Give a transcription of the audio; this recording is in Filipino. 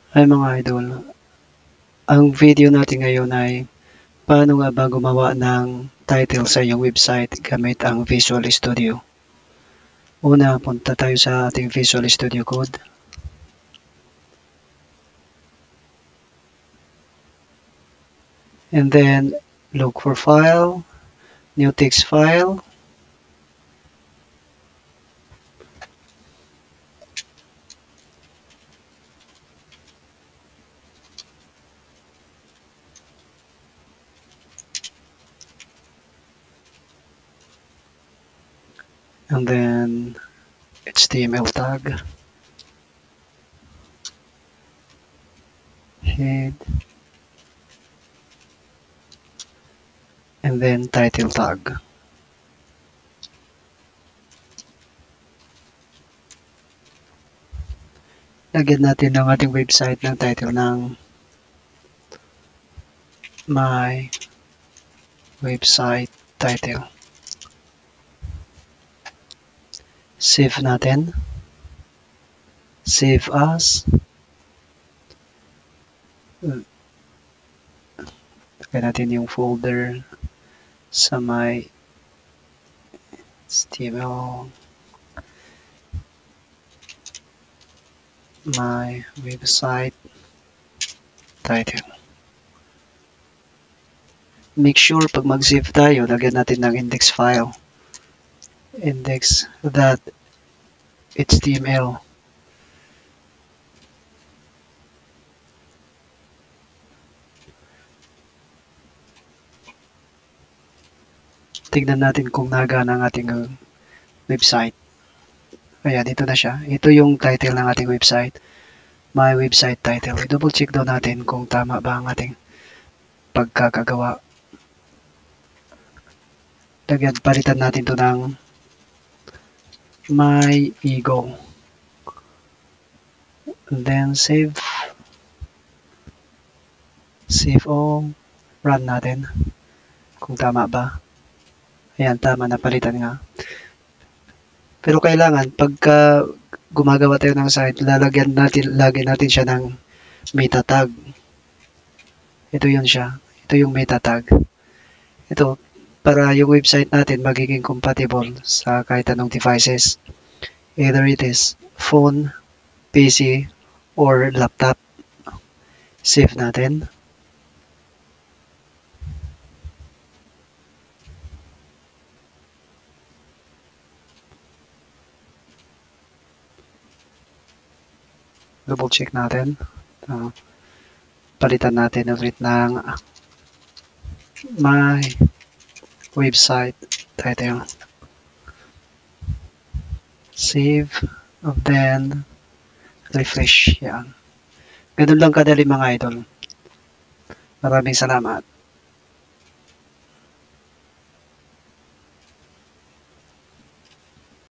Ay mga idol, ang video natin ngayon ay paano nga ba gumawa ng title sa iyong website gamit ang Visual Studio. Una, punta tayo sa ating Visual Studio Code. And then, look for File, New Text File. And then, HTML tag. Head. And then, title tag. Lagyan natin ng ating website ng title ng My Website Title. Save natin. Save as. Lagyan natin yung folder sa my HTML. My website title. Make sure pag mag-save tayo, lagyan natin ng index file. Index.html. Tignan natin kung nagana ang ating website. Ayan, ito na siya. Ito yung title ng ating website. My website title. I-double check daw natin kung tama ba ang ating pagkakagawa. Palitan natin ito ng My Ego. And then save. Save all. Run natin. Kung tama ba. Ayan, tama na, palitan nga. Pero kailangan, pagka gumagawa tayo ng site, lagyan natin siya ng meta tag. Ito yun siya. Ito yung meta tag. Ito, para yung website natin magiging compatible sa kahit anong devices. Either it is phone, PC, or laptop. Save natin. Double check natin. Palitan natin ulit ng My Website Title. Save. And then refresh. Yan. Ganun lang kadali mga idol. Maraming salamat.